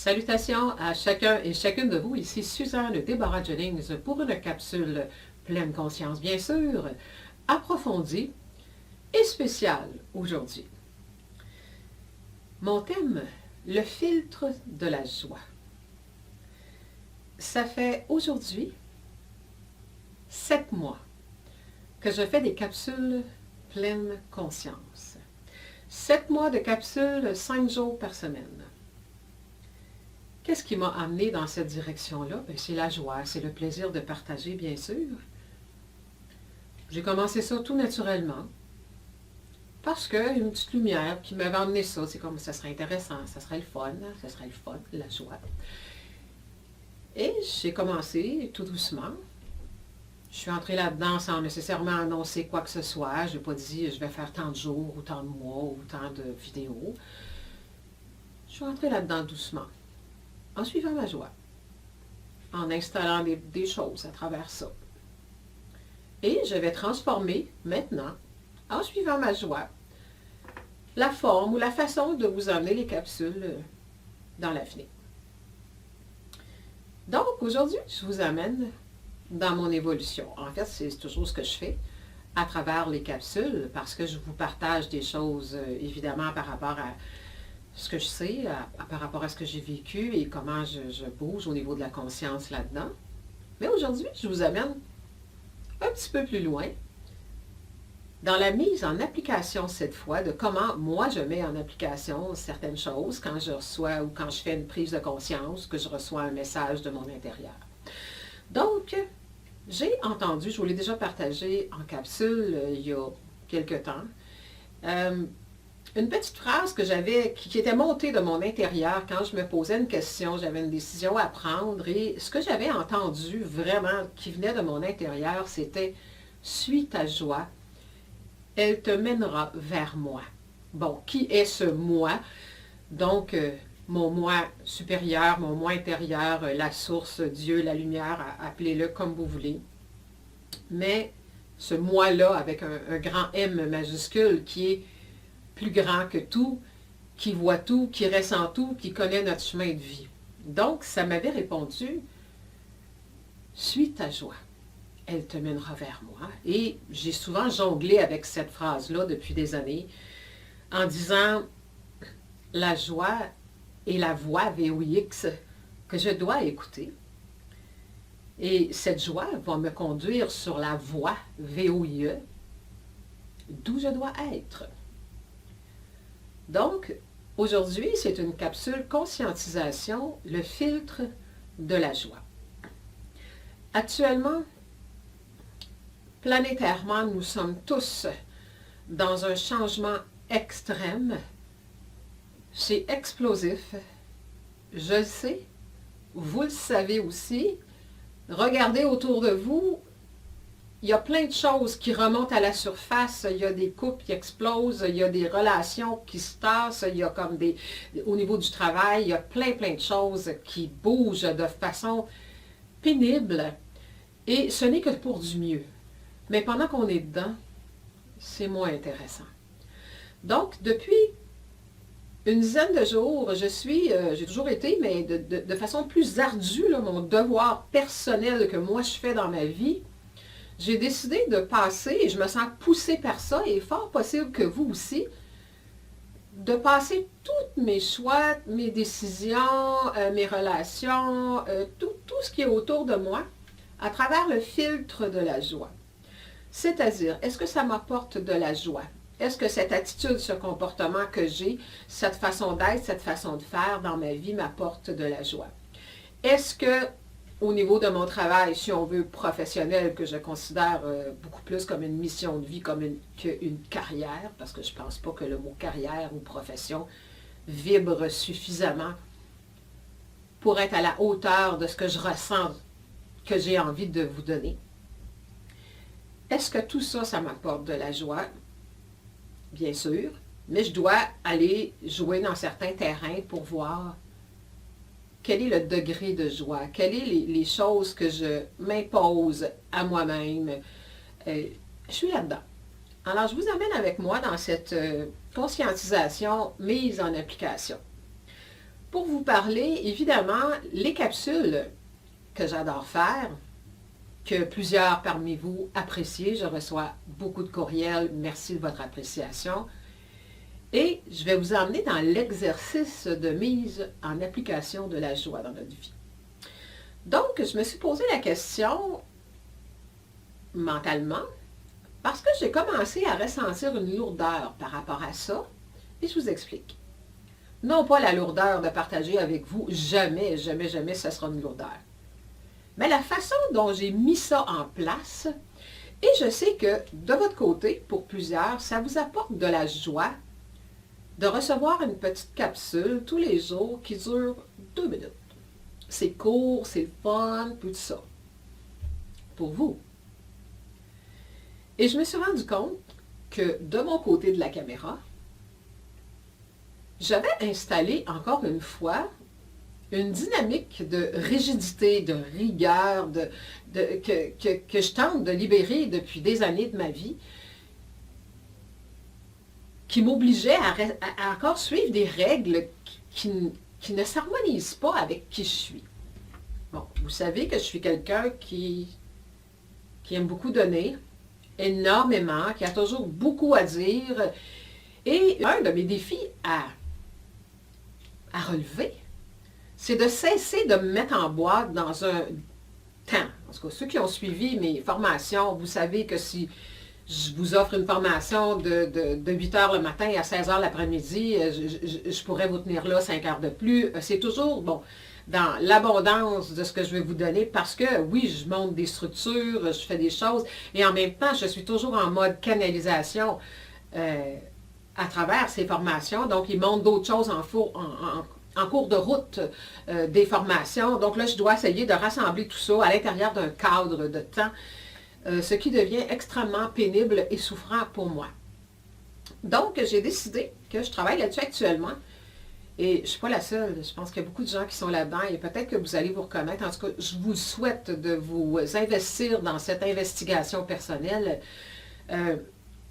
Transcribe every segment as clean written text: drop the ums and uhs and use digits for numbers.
Salutations à chacun et chacune de vous. Ici Suzanne Déborah Jennings pour une capsule pleine conscience, bien sûr, approfondie et spéciale aujourd'hui. Mon thème, le filtre de la joie. Ça fait aujourd'hui 7 mois que je fais des capsules pleine conscience. 7 mois de capsules, 5 jours par semaine. Qu'est-ce qui m'a amené dans cette direction-là? C'est la joie, c'est le plaisir de partager, bien sûr. J'ai commencé ça tout naturellement, parce qu'une petite lumière qui m'avait amené ça, c'est comme ça serait intéressant, ça serait le fun, la joie. Et j'ai commencé tout doucement. Je suis entrée là-dedans sans nécessairement annoncer quoi que ce soit. Je n'ai pas dit je vais faire tant de jours, ou tant de mois, ou tant de vidéos. Je suis entrée là-dedans doucement, en suivant ma joie, en installant des choses à travers ça. Et je vais transformer maintenant, en suivant ma joie, la forme ou la façon de vous amener les capsules dans l'avenir. Donc, aujourd'hui, je vous amène dans mon évolution. En fait, c'est toujours ce que je fais à travers les capsules, parce que je vous partage des choses, évidemment, par rapport à ce que je sais, par rapport à ce que j'ai vécu et comment je bouge au niveau de la conscience là-dedans. Mais aujourd'hui, je vous amène un petit peu plus loin dans la mise en application cette fois de comment moi je mets en application certaines choses quand je reçois ou quand je fais une prise de conscience, que je reçois un message de mon intérieur. Donc, j'ai entendu, je vous l'ai déjà partagé en capsule il y a quelque temps, une petite phrase que j'avais, qui était montée de mon intérieur quand je me posais une question, j'avais une décision à prendre et ce que j'avais entendu vraiment qui venait de mon intérieur, c'était « Suis ta joie, elle te mènera vers moi ». Bon, qui est ce moi? Donc, mon moi supérieur, mon moi intérieur, la source, Dieu, la lumière, appelez-le comme vous voulez. Mais ce moi-là, avec un grand M majuscule qui est plus grand que tout, qui voit tout, qui ressent tout, qui connaît notre chemin de vie. Donc, ça m'avait répondu, « Suis ta joie, elle te mènera vers moi ». Et j'ai souvent jonglé avec cette phrase-là depuis des années, en disant, la joie est la voix VOX que je dois écouter. Et cette joie va me conduire sur la voie VOIE, d'où je dois être. Donc, aujourd'hui, c'est une capsule conscientisation, le filtre de la joie. Actuellement, planétairement, nous sommes tous dans un changement extrême. C'est explosif. Je le sais, vous le savez aussi. Regardez autour de vous. Il y a plein de choses qui remontent à la surface, il y a des couples qui explosent, il y a des relations qui se tassent, il y a comme au niveau du travail, il y a plein de choses qui bougent de façon pénible. Et ce n'est que pour du mieux. Mais pendant qu'on est dedans, c'est moins intéressant. Donc, depuis une dizaine de jours, j'ai toujours été, mais de façon plus ardue, là, mon devoir personnel que moi je fais dans ma vie, j'ai décidé de passer, et je me sens poussée par ça, et fort possible que vous aussi, de passer tous mes choix, mes décisions, mes relations, tout ce qui est autour de moi, à travers le filtre de la joie. C'est-à-dire, est-ce que ça m'apporte de la joie? Est-ce que cette attitude, ce comportement que j'ai, cette façon d'être, cette façon de faire dans ma vie m'apporte de la joie? Est-ce que au niveau de mon travail, si on veut, professionnel, que je considère beaucoup plus comme une mission de vie qu'une carrière, parce que je ne pense pas que le mot carrière ou profession vibre suffisamment pour être à la hauteur de ce que je ressens, que j'ai envie de vous donner. Est-ce que tout ça, ça m'apporte de la joie? Bien sûr, mais je dois aller jouer dans certains terrains pour voir quel est le degré de joie, quelles sont les choses que je m'impose à moi-même. Je suis là-dedans. Alors, je vous amène avec moi dans cette conscientisation mise en application. pour vous parler, évidemment, les capsules que j'adore faire, que plusieurs parmi vous apprécient. Je reçois beaucoup de courriels. Merci de votre appréciation. Et je vais vous emmener dans l'exercice de mise en application de la joie dans notre vie. Donc, je me suis posé la question mentalement parce que j'ai commencé à ressentir une lourdeur par rapport à ça. Et je vous explique. Non pas la lourdeur de partager avec vous, jamais, jamais, jamais ce sera une lourdeur. Mais la façon dont j'ai mis ça en place, et je sais que de votre côté, pour plusieurs, ça vous apporte de la joie de recevoir une petite capsule tous les jours qui dure 2 minutes. C'est court, c'est le fun, tout ça. Pour vous. Et je me suis rendu compte que de mon côté de la caméra, j'avais installé encore une fois une dynamique de rigidité, de rigueur, que je tente de libérer depuis des années de ma vie, qui m'obligeait à encore suivre des règles qui ne s'harmonisent pas avec qui je suis. Bon, vous savez que je suis quelqu'un qui aime beaucoup donner, énormément, qui a toujours beaucoup à dire. Et un de mes défis à relever, c'est de cesser de me mettre en boîte dans un temps. En tout cas, ceux qui ont suivi mes formations, vous savez que si je vous offre une formation de 8 heures le matin à 16 heures l'après-midi, je pourrais vous tenir là 5 heures de plus. C'est toujours, bon, dans l'abondance de ce que je vais vous donner, parce que, oui, je monte des structures, je fais des choses, et en même temps, je suis toujours en mode canalisation à travers ces formations. Donc, il monte d'autres choses en cours de route des formations. Donc là, je dois essayer de rassembler tout ça à l'intérieur d'un cadre de temps, ce qui devient extrêmement pénible et souffrant pour moi. Donc, j'ai décidé que je travaille là-dessus actuellement. Et je ne suis pas la seule. Je pense qu'il y a beaucoup de gens qui sont là-dedans et peut-être que vous allez vous reconnaître. En tout cas, je vous souhaite de vous investir dans cette investigation personnelle.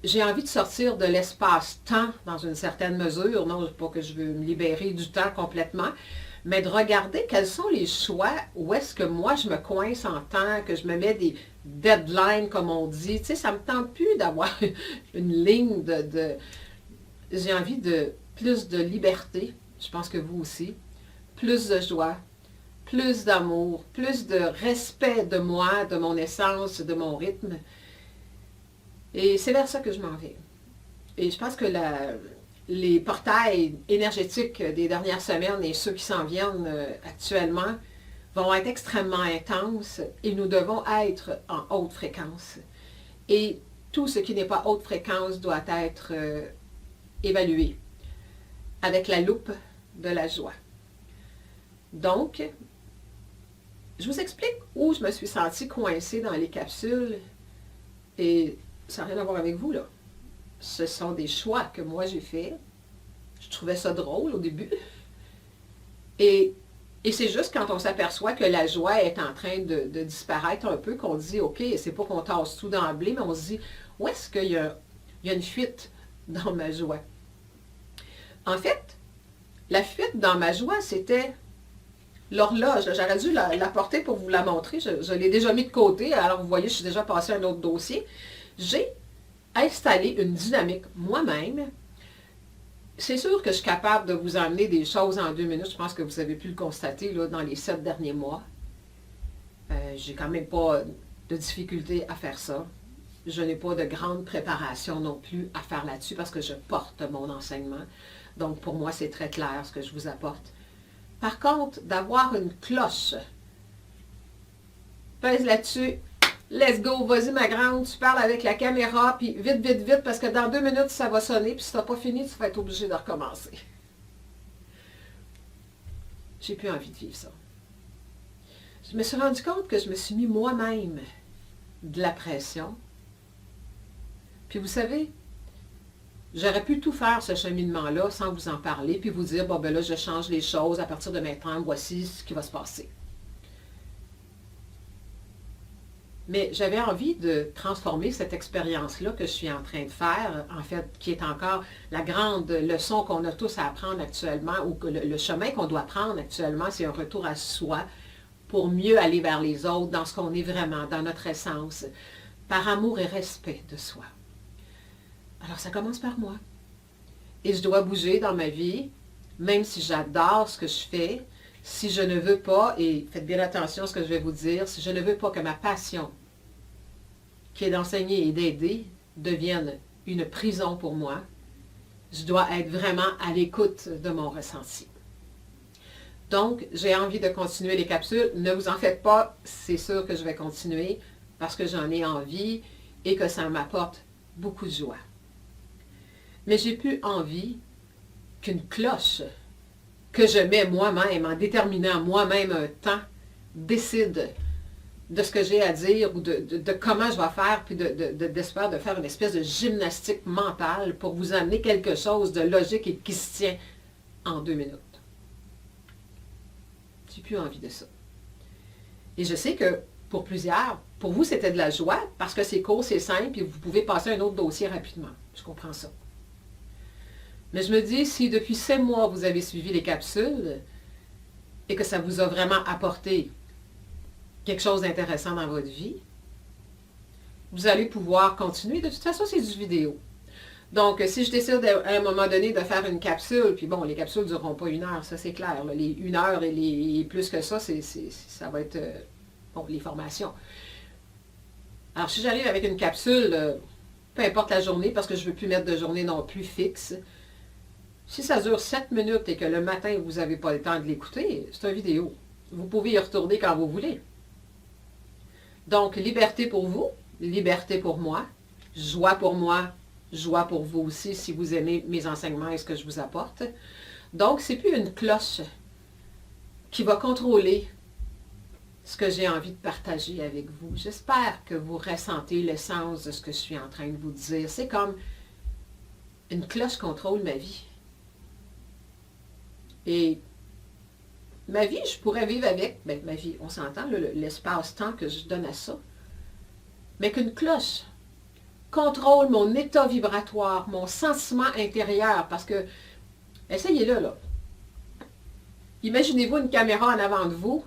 J'ai envie de sortir de l'espace-temps dans une certaine mesure. Non, pas que je veux me libérer du temps complètement, mais de regarder quels sont les choix, où est-ce que moi je me coince en temps, que je me mets des deadlines, comme on dit. Tu sais, ça ne me tente plus d'avoir une ligne J'ai envie de plus de liberté, je pense que vous aussi, plus de joie, plus d'amour, plus de respect de moi, de mon essence, de mon rythme. Et c'est vers ça que je m'en vais. Et je pense que les portails énergétiques des dernières semaines et ceux qui s'en viennent actuellement vont être extrêmement intenses et nous devons être en haute fréquence. Et tout ce qui n'est pas haute fréquence doit être évalué avec la loupe de la joie. Donc, je vous explique où je me suis sentie coincée dans les capsules et ça n'a rien à voir avec vous, là. Ce sont des choix que moi j'ai faits. Je trouvais ça drôle au début. Et c'est juste quand on s'aperçoit que la joie est en train de disparaître un peu qu'on dit, OK, c'est pas qu'on tasse tout d'emblée, mais on se dit, où est-ce qu'il y a une fuite dans ma joie? En fait, la fuite dans ma joie, c'était l'horloge. J'aurais dû l'apporter pour vous la montrer. Je l'ai déjà mis de côté. Alors, vous voyez, je suis déjà passé à un autre dossier. J'ai installé une dynamique moi-même. C'est sûr que je suis capable de vous emmener des choses en 2 minutes. Je pense que vous avez pu le constater là, dans les 7 derniers mois. J'ai quand même pas de difficulté à faire ça. Je n'ai pas de grande préparation non plus à faire là-dessus parce que je porte mon enseignement. Donc, pour moi, c'est très clair ce que je vous apporte. Par contre, d'avoir une cloche, pèse là-dessus, let's go, vas-y ma grande, tu parles avec la caméra, puis vite, vite, vite, parce que dans 2 minutes, ça va sonner, puis si tu n'as pas fini, tu vas être obligé de recommencer. J'ai plus envie de vivre ça. Je me suis rendu compte que je me suis mis moi-même de la pression. Puis vous savez, j'aurais pu tout faire ce cheminement-là sans vous en parler, puis vous dire, bon ben là, je change les choses, à partir de maintenant, voici ce qui va se passer. Mais j'avais envie de transformer cette expérience-là que je suis en train de faire, en fait, qui est encore la grande leçon qu'on a tous à apprendre actuellement, ou que le chemin qu'on doit prendre actuellement, c'est un retour à soi pour mieux aller vers les autres, dans ce qu'on est vraiment, dans notre essence, par amour et respect de soi. Alors ça commence par moi. Et je dois bouger dans ma vie, même si j'adore ce que je fais, si je ne veux pas, et faites bien attention à ce que je vais vous dire, si je ne veux pas que ma passion, qui est d'enseigner et d'aider, devienne une prison pour moi, je dois être vraiment à l'écoute de mon ressenti. Donc, j'ai envie de continuer les capsules. Ne vous en faites pas, c'est sûr que je vais continuer parce que j'en ai envie et que ça m'apporte beaucoup de joie. Mais j'ai plus envie qu'une cloche que je mets moi-même, en déterminant moi-même un temps, décide de ce que j'ai à dire ou de comment je vais faire, puis d'espérer de faire une espèce de gymnastique mentale pour vous amener quelque chose de logique et qui se tient en 2 minutes. J'ai plus envie de ça. Et je sais que pour plusieurs, pour vous, c'était de la joie parce que c'est court, c'est simple et vous pouvez passer à un autre dossier rapidement. Je comprends ça. Mais je me dis, si depuis 7 mois, vous avez suivi les capsules et que ça vous a vraiment apporté quelque chose d'intéressant dans votre vie, vous allez pouvoir continuer. De toute façon, c'est du vidéo. Donc, si je décide à un moment donné de faire une capsule, puis bon, les capsules ne dureront pas 1 heure, ça c'est clair. Là, les 1 heure et plus que ça, ça va être bon, les formations. Alors, si j'arrive avec une capsule, peu importe la journée, parce que je ne veux plus mettre de journée non plus fixe, si ça dure 7 minutes et que le matin, vous n'avez pas le temps de l'écouter, c'est une vidéo. Vous pouvez y retourner quand vous voulez. Donc, liberté pour vous, liberté pour moi, joie pour moi, joie pour vous aussi si vous aimez mes enseignements et ce que je vous apporte. Donc, ce n'est plus une cloche qui va contrôler ce que j'ai envie de partager avec vous. J'espère que vous ressentez l'essence de ce que je suis en train de vous dire. C'est comme une cloche contrôle ma vie. Et ma vie, je pourrais vivre avec, ben, ma vie, on s'entend, l'espace-temps que je donne à ça, mais qu'une cloche contrôle mon état vibratoire, mon sentiment intérieur, parce que, essayez-le, là. Imaginez-vous une caméra en avant de vous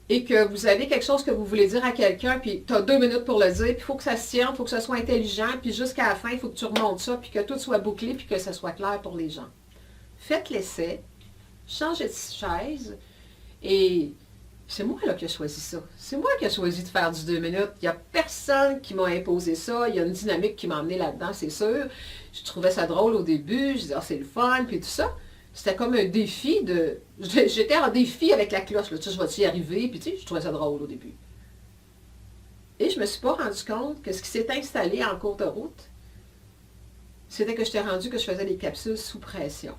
et que vous avez quelque chose que vous voulez dire à quelqu'un, puis tu as 2 minutes pour le dire, puis il faut que ça se tienne, il faut que ça soit intelligent, puis jusqu'à la fin, il faut que tu remontes ça, puis que tout soit bouclé, puis que ça soit clair pour les gens. Faites l'essai, changez de chaise, et c'est moi là qui ai choisi ça. C'est moi qui ai choisi de faire du 2 minutes. Il n'y a personne qui m'a imposé ça. Il y a une dynamique qui m'a emmené là-dedans, c'est sûr. Je trouvais ça drôle au début. Je disais, ah, c'est le fun, puis tout ça. C'était comme un défi de... J'étais en défi avec la cloche. Là. Tu sais, je vais-tu y arriver? Puis tu sais, je trouvais ça drôle au début. Et je ne me suis pas rendu compte que ce qui s'est installé en cours de route, c'était que j'étais rendu que je faisais des capsules sous pression.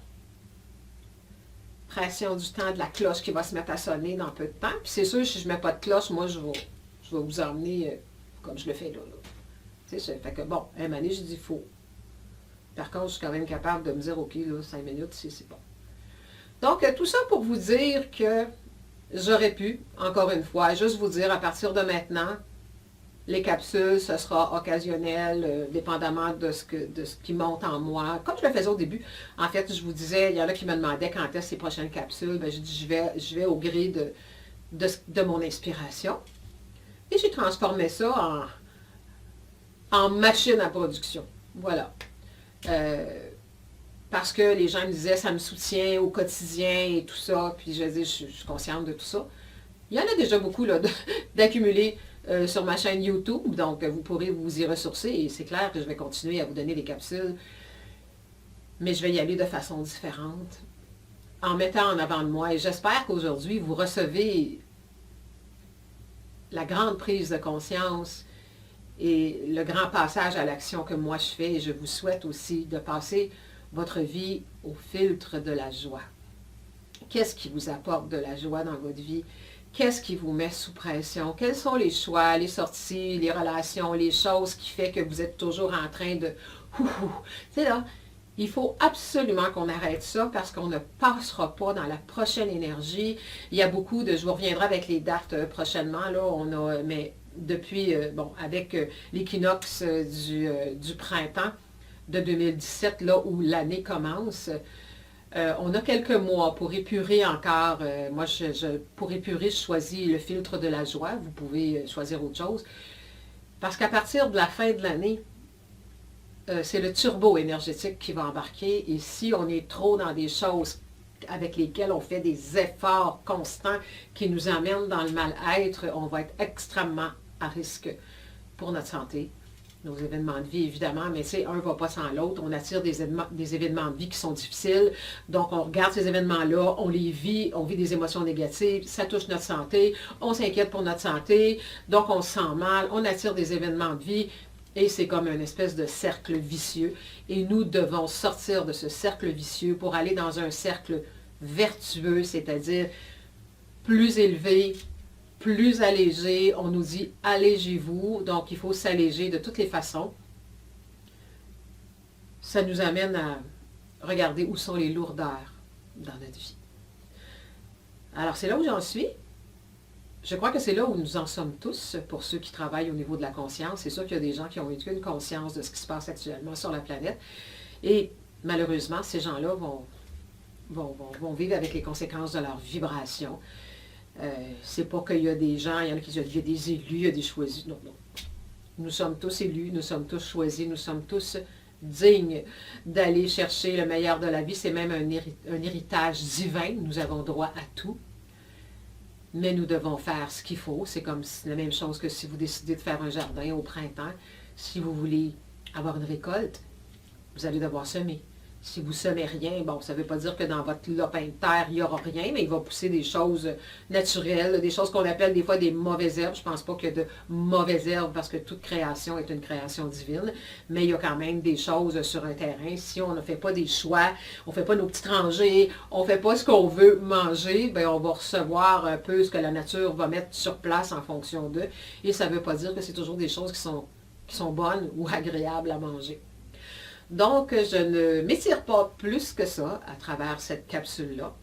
Pression du temps de la cloche qui va se mettre à sonner dans peu de temps. Puis c'est sûr, si je ne mets pas de cloche, moi, je vais vous emmener comme je le fais là. Tu sais, fait que bon, un moment donné, je dis faux. Par contre, je suis quand même capable de me dire, OK, là, 5 minutes, c'est bon. Donc, tout ça pour vous dire que j'aurais pu, encore une fois, juste vous dire, à partir de maintenant, les capsules, ce sera occasionnel, dépendamment de ce qui monte en moi. Comme je le faisais au début, en fait, je vous disais, il y en a qui me demandaient quand est-ce ces prochaines capsules. Bien, je dis, je vais au gré de mon inspiration. Et j'ai transformé ça en machine à production. Voilà. Parce que les gens me disaient, ça me soutient au quotidien et tout ça. Puis je dis, je suis consciente de tout ça. Il y en a déjà beaucoup là, d'accumuler sur ma chaîne YouTube, donc vous pourrez vous y ressourcer et c'est clair que je vais continuer à vous donner des capsules, mais je vais y aller de façon différente, en mettant en avant de moi et j'espère qu'aujourd'hui vous recevez la grande prise de conscience et le grand passage à l'action que moi je fais et je vous souhaite aussi de passer votre vie au filtre de la joie. Qu'est-ce qui vous apporte de la joie dans votre vie? Qu'est-ce qui vous met sous pression? Quels sont les choix, les sorties, les relations, les choses qui font que vous êtes toujours en train de... Tu sais là, Il faut absolument qu'on arrête ça parce qu'on ne passera pas dans la prochaine énergie. Il y a beaucoup de... Je vous reviendrai avec les dates prochainement. Là, on a... Mais depuis, bon, avec l'équinoxe du printemps de 2017, là où l'année commence, on a quelques mois pour épurer encore. Moi, pour épurer, je choisis le filtre de la joie. Vous pouvez choisir autre chose. Parce qu'à partir de la fin de l'année, c'est le turbo énergétique qui va embarquer. Et si on est trop dans des choses avec lesquelles on fait des efforts constants qui nous amènent dans le mal-être, on va être extrêmement à risque pour notre santé. Nos événements de vie, évidemment, mais c'est un ne va pas sans l'autre. On attire des événements de vie qui sont difficiles. Donc, on regarde ces événements-là, on les vit, on vit des émotions négatives, ça touche notre santé, on s'inquiète pour notre santé, donc on se sent mal, on attire des événements de vie. Et c'est comme une espèce de cercle vicieux. Et nous devons sortir de ce cercle vicieux pour aller dans un cercle vertueux, c'est-à-dire plus élevé, plus allégé. On nous dit « allégez-vous », donc il faut s'alléger de toutes les façons. Ça nous amène à regarder où sont les lourdeurs dans notre vie. Alors c'est là où j'en suis. Je crois que c'est là où nous en sommes tous, pour ceux qui travaillent au niveau de la conscience. C'est sûr qu'il y a des gens qui ont eu une conscience de ce qui se passe actuellement sur la planète. Et malheureusement, ces gens-là vont vivre avec les conséquences de leur vibration. C'est pas qu'il y a des gens, il y en a qui disent qu'il y a des élus, il y a des choisis. Non, non. Nous sommes tous élus, nous sommes tous choisis, nous sommes tous dignes d'aller chercher le meilleur de la vie. C'est même un héritage divin. Nous avons droit à tout. Mais nous devons faire ce qu'il faut. C'est comme la même chose que si vous décidez de faire un jardin au printemps. Si vous voulez avoir une récolte, vous allez devoir semer. Si vous ne semez rien, bon, ça ne veut pas dire que dans votre lopin de terre, il n'y aura rien, mais il va pousser des choses naturelles, des choses qu'on appelle des fois des mauvaises herbes. Je ne pense pas qu'il y a de mauvaises herbes parce que toute création est une création divine, mais il y a quand même des choses sur un terrain. Si on ne fait pas des choix, on ne fait pas nos petites rangées, on ne fait pas ce qu'on veut manger, bien, on va recevoir un peu ce que la nature va mettre sur place en fonction d'eux. Et ça ne veut pas dire que c'est toujours des choses qui sont bonnes ou agréables à manger. Donc, je ne m'étire pas plus que ça à travers cette capsule-là.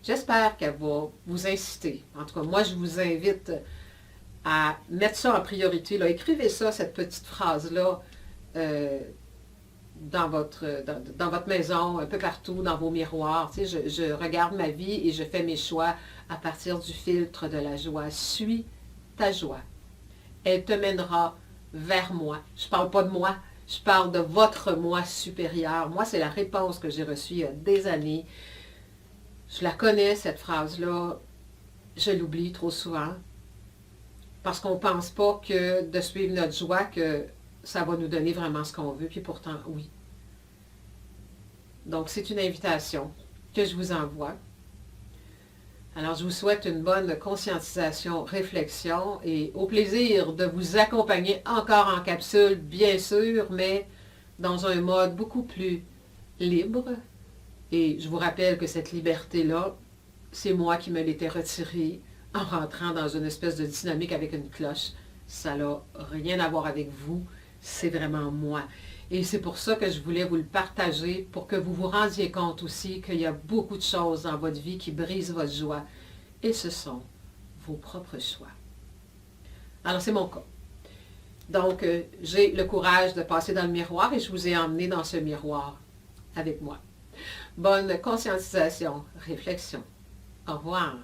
J'espère qu'elle va vous inciter. En tout cas, moi, je vous invite à mettre ça en priorité. Là. Écrivez ça, cette petite phrase-là, dans votre maison, un peu partout, dans vos miroirs. Tu sais, je regarde ma vie et je fais mes choix à partir du filtre de la joie. Suis ta joie. Elle te mènera vers moi. Je ne parle pas de moi. Je parle de votre moi supérieur. Moi, c'est la réponse que j'ai reçue il y a des années. Je la connais, cette phrase-là. Je l'oublie trop souvent. Parce qu'on ne pense pas que de suivre notre joie, que ça va nous donner vraiment ce qu'on veut. Puis pourtant, oui. Donc, c'est une invitation que je vous envoie. Alors, je vous souhaite une bonne conscientisation, réflexion et au plaisir de vous accompagner encore en capsule, bien sûr, mais dans un mode beaucoup plus libre. Et je vous rappelle que cette liberté-là, c'est moi qui me l'étais retirée en rentrant dans une espèce de dynamique avec une cloche. Ça n'a rien à voir avec vous, c'est vraiment moi. Et c'est pour ça que je voulais vous le partager, pour que vous vous rendiez compte aussi qu'il y a beaucoup de choses dans votre vie qui brisent votre joie. Et ce sont vos propres choix. Alors, c'est mon cas. Donc, j'ai le courage de passer dans le miroir et je vous ai emmené dans ce miroir avec moi. Bonne conscientisation, réflexion. Au revoir.